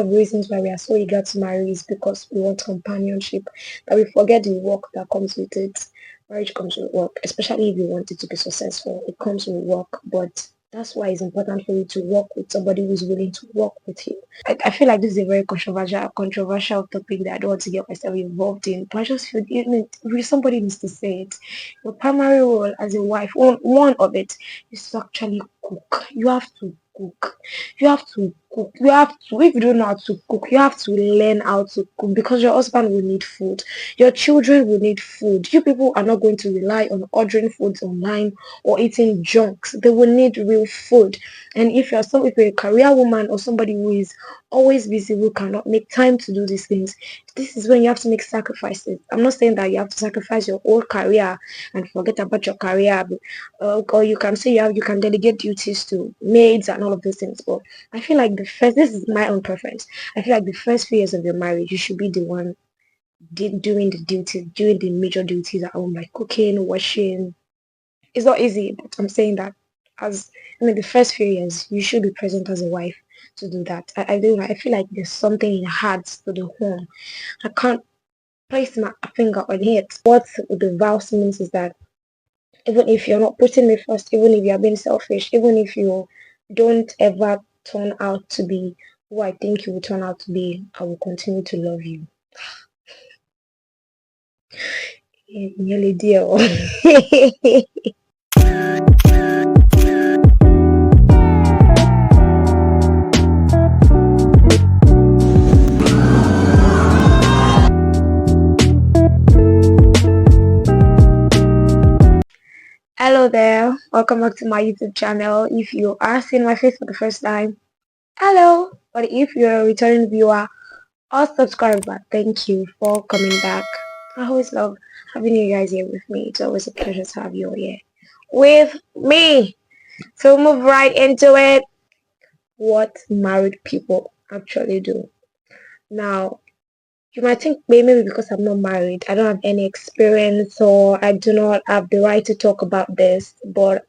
One of the reasons why we are so eager to marry is because we want companionship, that we forget the work that comes with it. Marriage comes with work, especially if you want it to be successful. It comes with work, but that's why it's important for you to work with somebody who's willing to work with you. I feel like this is a very controversial topic that I don't want to get myself involved in, but I just feel somebody needs to say it. Your primary role as a wife, one of it, is to actually cook. You have to cook. You have to cook. You have to, if you don't know how to cook, you have to learn how to cook, because your husband will need food. Your children will need food. You people are not going to rely on ordering foods online or eating junks. They will need real food. And if you're a career woman or somebody who is always busy, who cannot make time to do these things, this is when you have to make sacrifices. I'm not saying that you have to sacrifice your whole career and forget about your career, or you can say you can delegate duties to maids and all of those things. But I feel like this is my own preference. I feel like the first few years of your marriage, you should be the one doing the duties, doing the major duties at home, like cooking, washing. It's not easy, but I'm saying that the first few years, you should be present as a wife to do that. I don't know. I feel like there's something in hearts to the home. I can't place my finger on it. What the vows means is that even if you're not putting me first, even if you're being selfish, even if you don't ever turn out to be who I think you will turn out to be, I will continue to love you. Nearly dear. Hello there, welcome back to my YouTube channel. If you are seeing my face for the first time, hello. But if you're a returning viewer or subscriber, thank you for coming back. I always love having you guys here with me. It's always a pleasure to have you here with me. So move right into it. What married people actually do. Now, you might think maybe because I'm not married, I don't have any experience, or I do not have the right to talk about this, but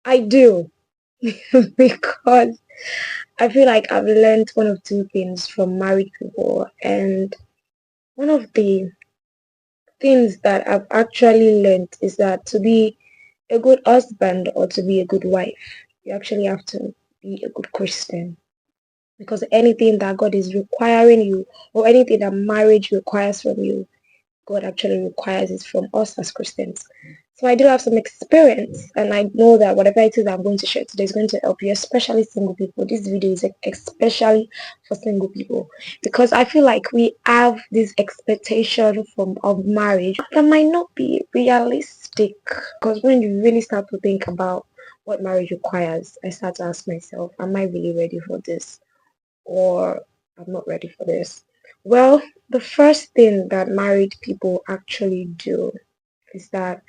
I do. Because I feel like I've learned one of two things from married people, and one of the things that I've actually learned is that to be a good husband or to be a good wife, you actually have to be a good Christian. Because anything that God is requiring you, or anything that marriage requires from you, God actually requires it from us as Christians. So I do have some experience, and I know that whatever it is I'm going to share today is going to help you, especially single people. This video is especially for single people, because I feel like we have this expectation of marriage that might not be realistic. Because when you really start to think about what marriage requires, I start to ask myself, am I really ready for this? Or I'm not ready for this? Well, the first thing that married people actually do is that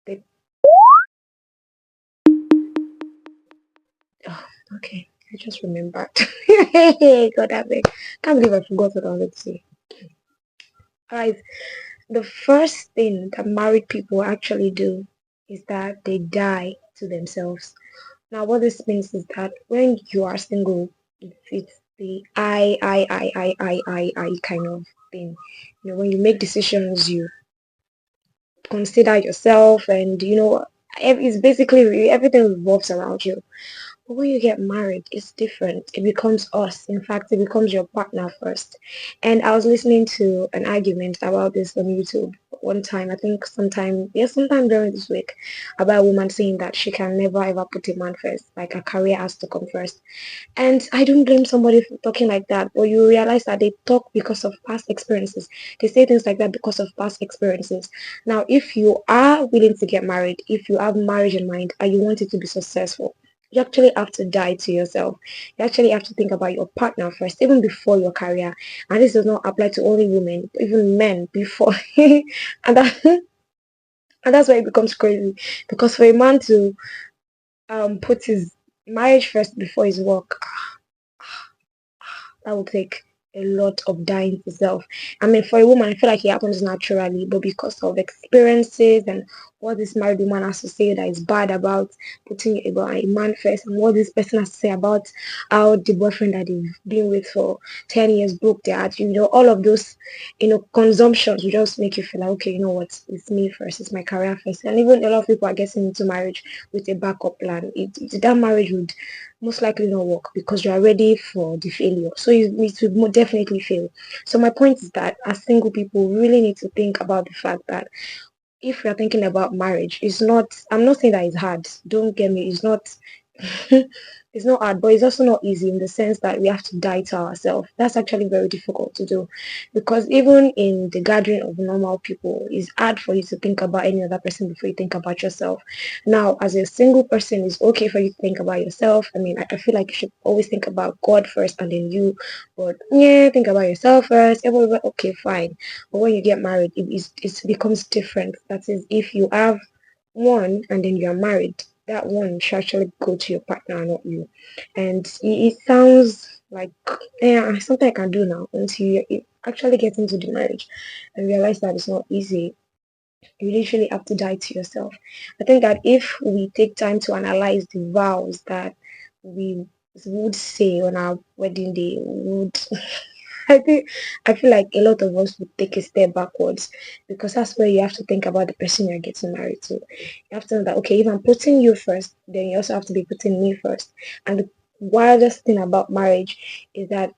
they... Oh, okay, I just remembered. God, I beg. Can't believe I forgot what I wanted to say. Alright, the first thing that married people actually do is that they die to themselves. Now, what this means is that when you are single, it's the I kind of thing. When you make decisions, you consider yourself, and it's basically everything revolves around you. But when you get married, it's different. It becomes us. In fact, it becomes your partner first. And I was listening to an argument about this on YouTube one time, I think sometime during this week, about a woman saying that she can never ever put a man first, like a career has to come first. And I don't blame somebody for talking like that, but you realize that they talk because of past experiences. They say things like that because of past experiences. Now, if you are willing to get married, if you have marriage in mind and you want it to be successful, you actually have to die to yourself. You actually have to think about your partner first, even before your career. And this does not apply to only women, but even men before. and that, and that's why it becomes crazy. Because for a man to put his marriage first before his work, that will take a lot of dying to self. I mean, for a woman, I feel like it happens naturally, but because of experiences and what this married woman has to say that is bad about putting about a man first, and what this person has to say about how the boyfriend that they've been with for 10 years broke their heart. All of those, consumptions will just make you feel like, okay, you know what, it's me first, it's my career first. And even a lot of people are getting into marriage with a backup plan. That marriage would most likely not work because you are ready for the failure. So it would definitely fail. So my point is that as single people, we really need to think about the fact that if you're thinking about marriage, I'm not saying that it's hard. Don't get me, it's not it's not hard, but it's also not easy in the sense that we have to die to ourselves. That's actually very difficult to do because even in the gathering of normal people, it's hard for you to think about any other person before you think about yourself. Now, as a single person, it's okay for you to think about yourself. I mean, I feel like you should always think about God first and then you, but yeah, think about yourself first. Everybody, okay, fine. But when you get married, it becomes different. That is, if you have one and then you're married, that one should actually go to your partner, not you. And it sounds like, yeah, something I can do now until you actually get into the marriage and realize that it's not easy. You literally have to die to yourself. I think that if we take time to analyze the vows that we would say on our wedding day, would I feel like a lot of us would take a step backwards because that's where you have to think about the person you're getting married to. You have to know that okay, if I'm putting you first, then you also have to be putting me first. And the wildest thing about marriage is that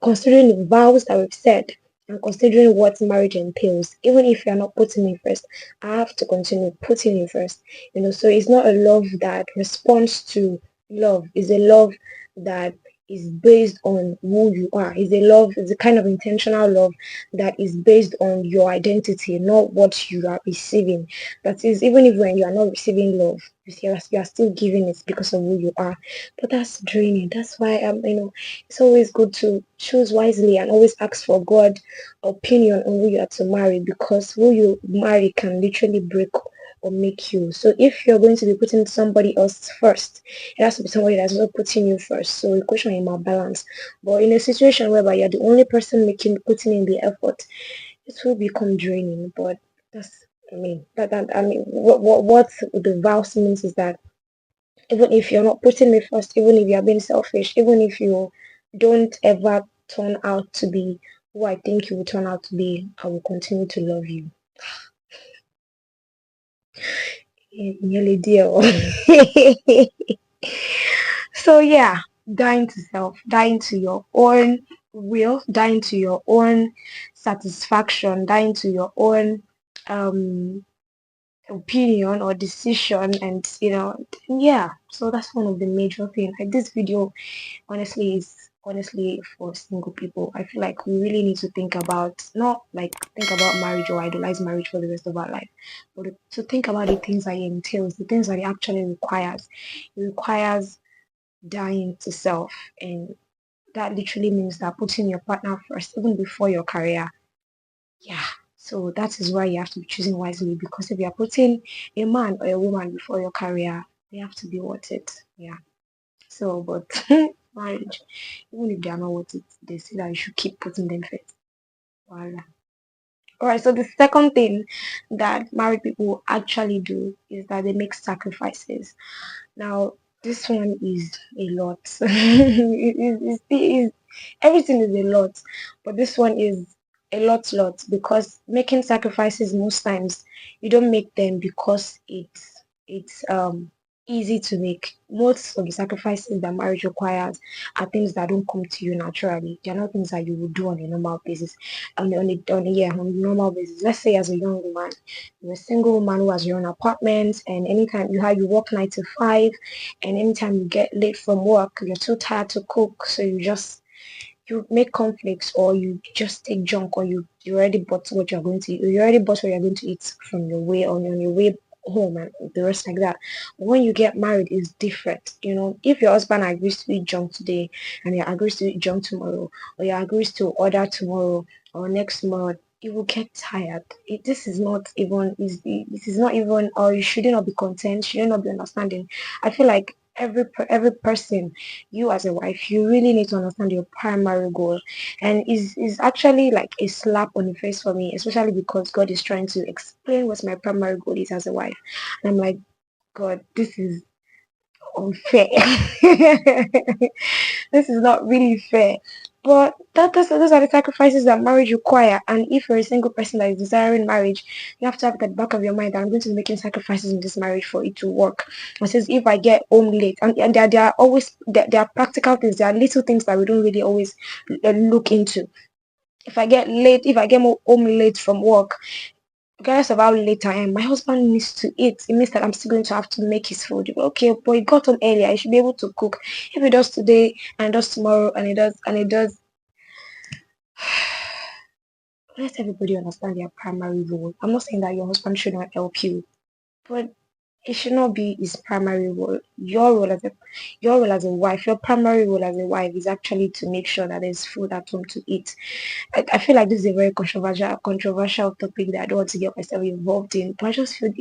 considering the vows that we've said and considering what marriage entails, even if you're not putting me first, I have to continue putting you first. So it's not a love that responds to love, it's a love that is based on who you are. It's a kind of intentional love that is based on your identity, not what you are receiving. That is, even if when you are not receiving love, you are still giving it because of who you are. But that's draining. That's why it's always good to choose wisely and always ask for God opinion on who you are to marry because who you marry can literally break or make you. So if you're going to be putting somebody else first, it has to be somebody that's not putting you first. So the question is about balance. But in a situation whereby you're the only person putting in the effort, it will become draining. But that's what the vows means is that even if you're not putting me first, even if you're being selfish, even if you don't ever turn out to be who I think you will turn out to be, I will continue to love you. Nearly dear. So yeah, dying to self, dying to your own will, dying to your own satisfaction, dying to your own opinion or decision, and yeah. So that's one of the major things. Like this video honestly for single people. I feel like we really need to think about not like think about marriage or idolize marriage for the rest of our life, but to think about the things that it entails, the things that it actually requires. It requires dying to self, and that literally means that putting your partner first even before your career. Yeah. So that is why you have to be choosing wisely because if you are putting a man or a woman before your career, they have to be worth it. Yeah. So, but marriage, even if they are not worth it, they say that you should keep putting them first. Voila. All right. So the second thing that married people actually do is that they make sacrifices. Now, this one is a lot. Everything is a lot, but this one is a lot because making sacrifices most times you don't make them because it's easy to make. Most of the sacrifices that marriage requires are things that don't come to you naturally. They're not things that you would do on a normal basis. On a normal basis. Let's say as a young woman, you're a single woman who has your own apartment, and anytime you work 9 to 5, and anytime you get late from work, you're too tired to cook, so you make conflicts or you just take junk or you already bought what you're going to eat. You already bought what you're going to eat from your way on your way home and the rest like that. But when you get married, it's different. If your husband agrees to eat junk today and he agrees to eat junk tomorrow, or he agrees to order tomorrow or next tomorrow, you will get tired. This is not even, or you should not be content, should not be understanding. I feel like every person, you as a wife, you really need to understand your primary goal. And is actually like a slap on the face for me, especially because God is trying to explain what my primary goal is as a wife. And I'm like, God, this is unfair. This is not really fair. But those are the sacrifices that marriage require. And if you're a single person that is desiring marriage, you have to have at the back of your mind that I'm going to be making sacrifices in this marriage for it to work. It says if I get home late, and there are always there are practical things, there are little things that we don't really always look into. If I get home late from work, regardless of how late I am, my husband needs to eat. It means that I'm still going to have to make his food. Okay, but he got home earlier. He should be able to cook. If he does today and does tomorrow and he does, let everybody understand their primary role. I'm not saying that your husband should not help you, but it should not be his primary role. Your role as a wife, your primary role as a wife is actually to make sure that there's food at home to eat. I feel like this is a very controversial topic that I don't want to get myself involved in. But I just feel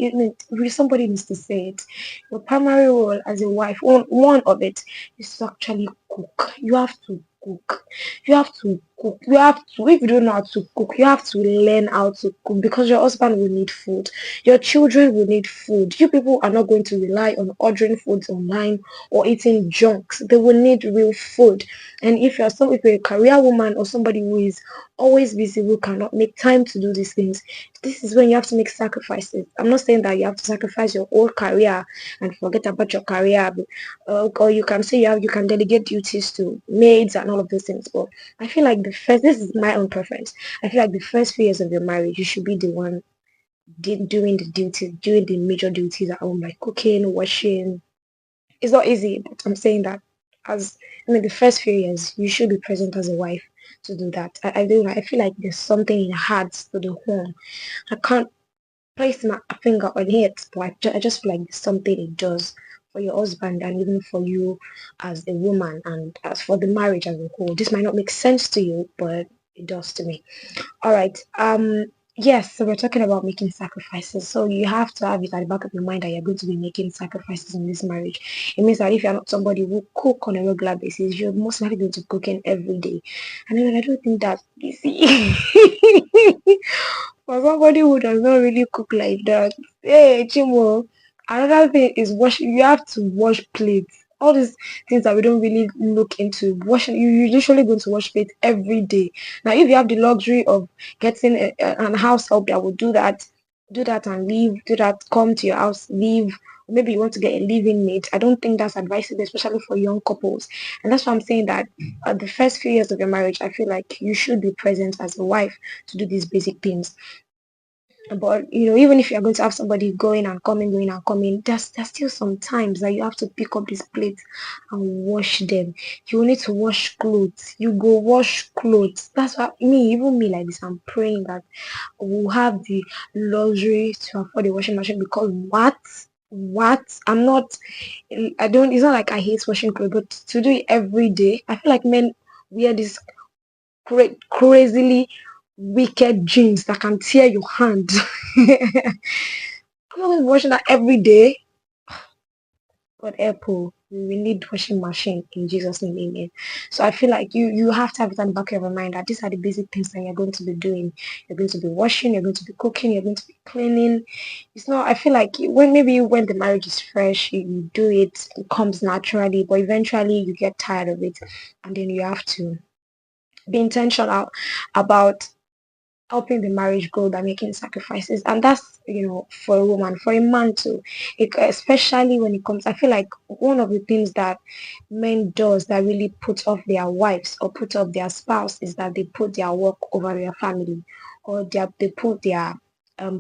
somebody needs to say it. Your primary role as a wife, one of it is to actually cook. You have to cook. You have to cook. You have to, if you don't know how to cook, you have to learn how to cook because your husband will need food. Your children will need food. You people are not going to rely on ordering foods online or eating junks. They will need real food. And if you're a career woman or somebody who is always busy, who cannot make time to do these things, this is when you have to make sacrifices. I'm not saying that you have to sacrifice your whole career and forget about your career, or you can say you can delegate duties to maids and all of those things. But I feel like this is my own preference. I feel like the first few years of your marriage, you should be the one doing the duties, doing the major duties at home, like cooking, washing. It's not easy, but I'm saying that as the first few years, you should be present as a wife to do that. I don't know. I feel like there's something it adds to the home. I can't place my finger on it, but I just feel like there's something it does for your husband and even for you as a woman and as for the marriage as a whole. This might not make sense to you, but it does to me. All right. Yes, so we're talking about making sacrifices. So you have to have it at the back of your mind that you're going to be making sacrifices in this marriage. It means that if you're not somebody who cook on a regular basis, you're most likely going to cooking every day. And I don't think that's easy. For somebody who does not really cook like that. Hey, Chimo. Another thing is washing. You have to wash plates. All these things that we don't really look into. Washing, you're usually going to wash plates every day. Now, if you have the luxury of getting an house help that will do that and leave, do that, come to your house, leave. Maybe you want to get a living mate. I don't think that's advisable, especially for young couples. And that's why I'm saying that the first few years of your marriage, I feel like you should be present as a wife to do these basic things. But even if you're going to have somebody going and coming, there's still some times that you have to pick up these plates and wash them. You need to wash clothes. You go wash clothes. That's what even me like this. I'm praying that we'll have the luxury to afford a washing machine because what? I'm not. I don't. It's not like I hate washing clothes, but to do it every day, I feel like men wear this crazily wicked jeans that can tear your hand. I'm not going to be washing that every day. But Apple, we need washing machine in Jesus' name, amen. So I feel like you have to have it on the back of your mind that these are the basic things that you're going to be doing. You're going to be washing, you're going to be cooking, you're going to be cleaning. It's not. I feel like when the marriage is fresh, you do it. It comes naturally, but eventually you get tired of it, and then you have to be intentional about helping the marriage grow by making sacrifices. And that's for a woman, for a man too, especially when it comes, I feel like one of the things that men does that really put off their wives or put off their spouse is that they put their work over their family, or they put their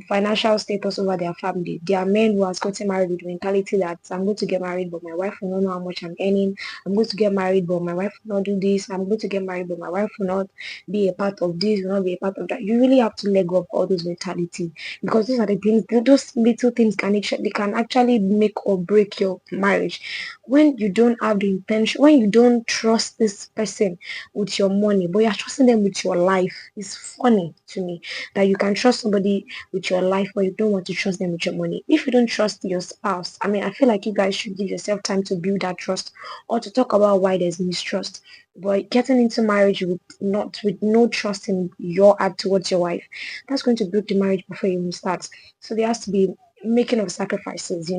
financial status over their family. There are men who has gotten married with the mentality that I'm going to get married, but my wife will not know how much I'm earning. I'm going to get married, but my wife will not do this. I'm going to get married, but my wife will not be a part of this, will not be a part of that. You really have to let go of all those mentality because these are the things. Those little things can actually make or break your marriage. When you don't have the intention, when you don't trust this person with your money, but you're trusting them with your life, it's funny to me that you can trust somebody with your life, or you don't want to trust them with your money. If you don't trust your spouse, I mean, I feel like you guys should give yourself time to build that trust or to talk about why there's mistrust. But getting into marriage with no trust in your heart towards your wife, that's going to break the marriage before you even start. So there has to be making of sacrifices,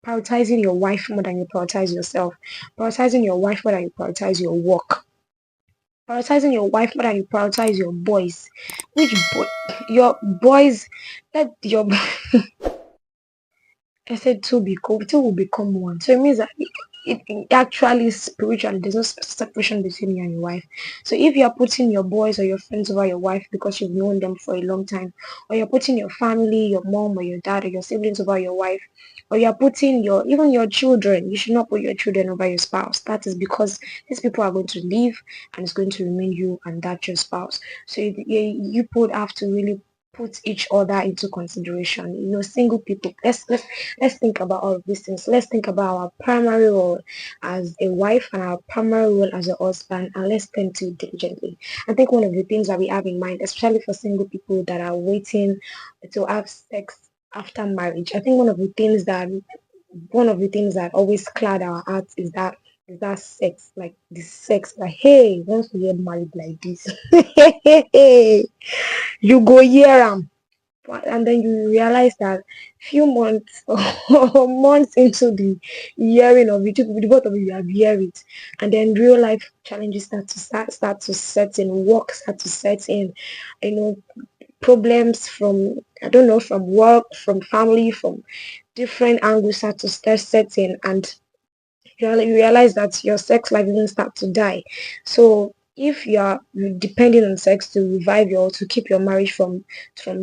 prioritizing your wife more than you prioritize yourself, prioritizing your wife more than you prioritize your work, prioritizing your wife more than you prioritize your boys. Which boy? Your boys, let your I said two will become one. So it means that it actually spiritually there's no separation between you and your wife. So if you are putting your boys or your friends over your wife because you've known them for a long time, or you're putting your family, your mom or your dad or your siblings over your wife, or you're putting your children, you should not put your children over your spouse. That is because these people are going to leave and it's going to remain you and that your spouse. So you would have to really put each other into consideration. Single people. Let's think about all of these things. Let's think about our primary role as a wife and our primary role as a husband, and let's tend to it diligently. I think one of the things that we have in mind, especially for single people that are waiting to have sex after marriage, I think one of the things that always cloud our hearts is that sex, like the sex, like, hey, once we get married like this, you go hear am. And then you realize that few months or months into the hearing of it, the both of you have heard it, and then real life challenges start to set in, work start to set in, you know, problems from, I don't know, from work, from family, from different angles start setting, and you realize that your sex life even start to die. So if you are depending on sex to revive your to keep your marriage from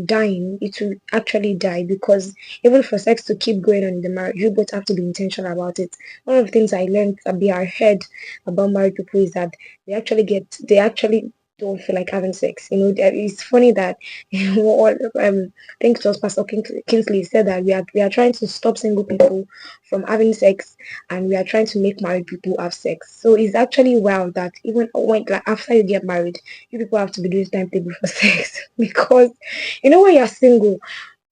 dying, it will actually die, because even for sex to keep going on in the marriage, you both have to be intentional about it. One of the things I learned I heard about married people is that they actually don't feel like having sex. It's funny that I think it was Pastor Kingsley said that we are trying to stop single people from having sex, and we are trying to make married people have sex. So it's actually wild that even when, like, after you get married, you people have to be doing timetable for sex, because when you're single,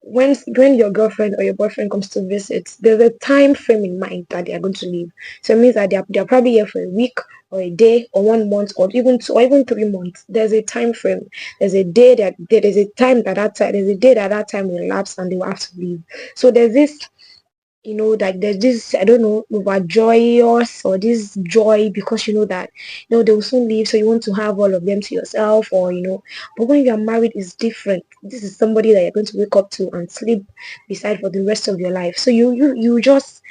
when your girlfriend or your boyfriend comes to visit, there's a time frame in mind that they are going to leave. So it means that they're probably here for a week or a day or 1 month or even 3 months. There's a time frame. There's a day that there's a time there's a day that time will lapse and they will have to leave. So there's this, that there's this, I don't know, overjoyous or this joy, because you know that they will soon leave, so you want to have all of them to yourself, or but when you are married, it's different. This is somebody that you're going to wake up to and sleep beside for the rest of your life. So you just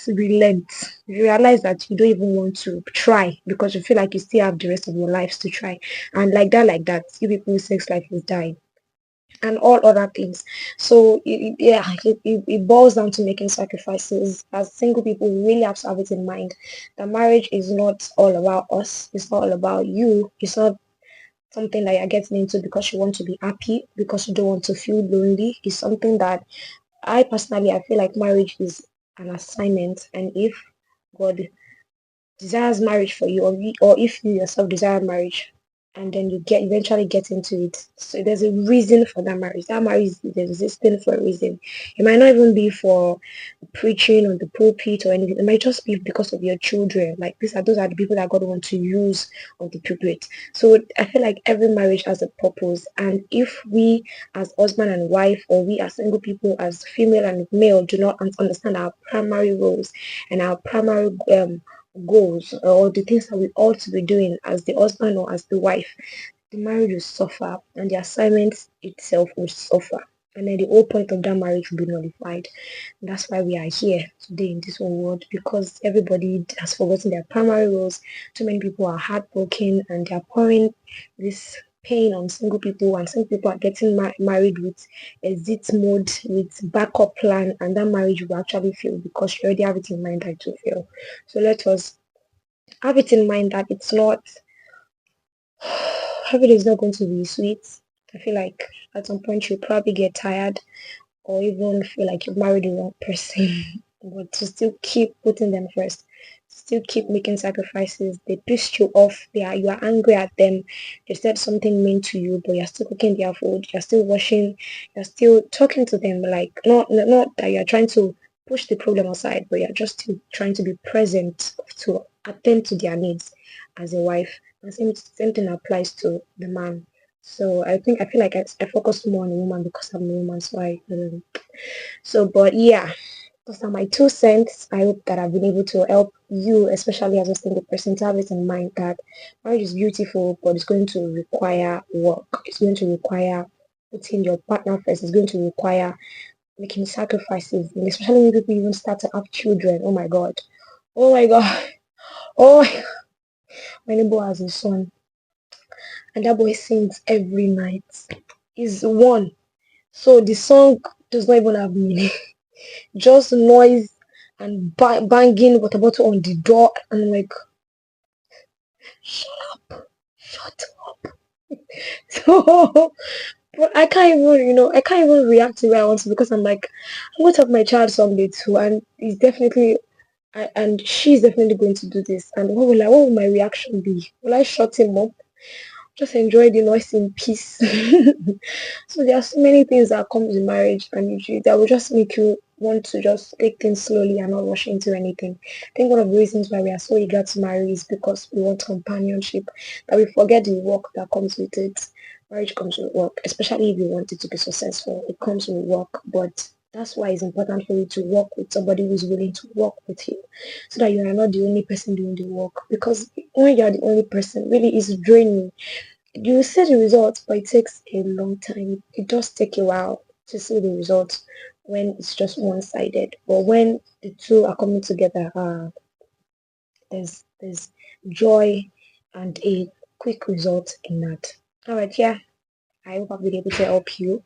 relent. You realize that you don't even want to try, because you feel like you still have the rest of your lives to try, and like that, you people's sex life is dying and all other things. So it boils down to making sacrifices. As single people, we really have to have it in mind that marriage is not all about us. It's not all about you. It's not something that you're getting into because you want to be happy, because you don't want to feel lonely. It's something that I feel like marriage is an assignment, and if God desires marriage for you, or if you yourself desire marriage, and then you eventually get into it, so there's a reason for that marriage is existing for a reason. It might not even be for preaching on the pulpit or anything. It might just be because of your children. Like, those are the people that God wants to use on the pulpit. So I feel like every marriage has a purpose, and if we as husband and wife, or we as single people, as female and male, do not understand our primary roles and our primary goals, or the things that we ought to be doing as the husband or as the wife, the marriage will suffer, and the assignment itself will suffer, and then the whole point of that marriage will be nullified. That's why we are here today in this whole world, because everybody has forgotten their primary roles. Too many people are heartbroken, and they are pouring this pain on single people, and single people are getting married with exit mode, with backup plan, and that marriage will actually fail because you already have it in mind that it will fail. So let us have it in mind that it's not, everything is not going to be sweet. I feel like at some point you'll probably get tired, or even feel like you've married the wrong person, but to still keep putting them first, still keep making sacrifices. They pissed you off. You are angry at them. They said something mean to you, but you're still cooking their food. You're still washing. You're still talking to them. Like not that you're trying to push the problem aside, but you're just still trying to be present to attend to their needs as a wife. And same thing applies to the man. So I feel like I focus more on the woman because I'm a woman. So but yeah, those are my 2 cents. I hope that I've been able to help you, especially as a single person, to have it in mind that marriage is beautiful, but it's going to require work. It's going to require putting your partner first. It's going to require making sacrifices, and especially when people even start to have children. Oh my God. Oh my God. Oh my, my neighbor has a son, and that boy sings every night. He's one. So the song does not even have meaning. Just noise and banging water bottle on the door, and I'm like, shut up, shut up. So, but I can't even react the way I want to because I'm like, I'm going to have my child someday too, and he's definitely, and she's definitely going to do this. And what will my reaction be? Will I shut him up? Just enjoy the noise in peace. So there are so many things that come with marriage and that will just make you want to just take things slowly and not rush into anything. I think one of the reasons why we are so eager to marry is because we want companionship, that we forget the work that comes with it. Marriage comes with work, especially if you want it to be successful. It comes with work, but that's why it's important for you to work with somebody who's willing to work with you so that you are not the only person doing the work. Because when you are the only person, really is draining. You see the results, but it takes a long time. It does take a while to see the results when it's just one-sided. But when the two are coming together, there's joy and a quick result in that. All right, yeah. I hope I've been able to help you.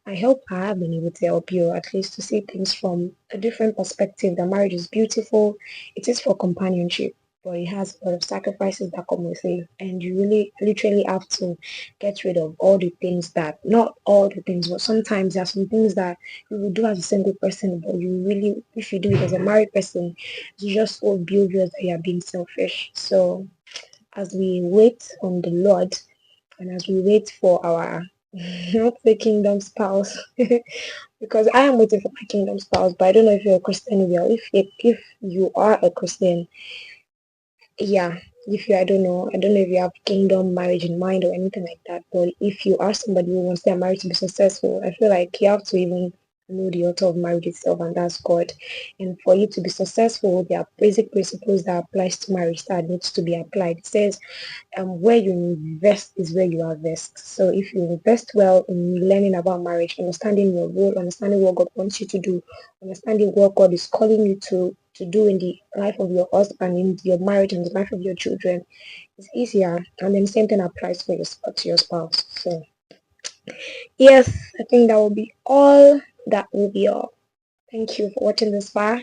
I hope I have been able to help you at least to see things from a different perspective. That marriage is beautiful. It is for companionship, but it has a lot of sacrifices that come with it. And you really literally have to get rid of all the things that, not all the things, but sometimes there are some things that you will do as a single person, but you really, if you do it as a married person, you just so oblivious that you are being selfish. So as we wait on the Lord, and as we wait for our not the kingdom spouse, because I am waiting for my kingdom spouse, but I don't know if you're a Christian. Well, if you are a Christian, yeah. If you, I don't know if you have kingdom marriage in mind or anything like that. But if you are somebody who wants their marriage to be successful, I feel like you have to even know the author of marriage itself, and that's God. And for you to be successful, there are basic principles that applies to marriage that needs to be applied. It says where you invest is where you harvest. So if you invest well in learning about marriage, understanding your role, understanding what God wants you to do, understanding what God is calling you to do in the life of your husband, in your marriage, and the life of your children, it's easier. And then the same thing applies for to your spouse. So yes, I think that will be all. That will be all. Thank you for watching this far.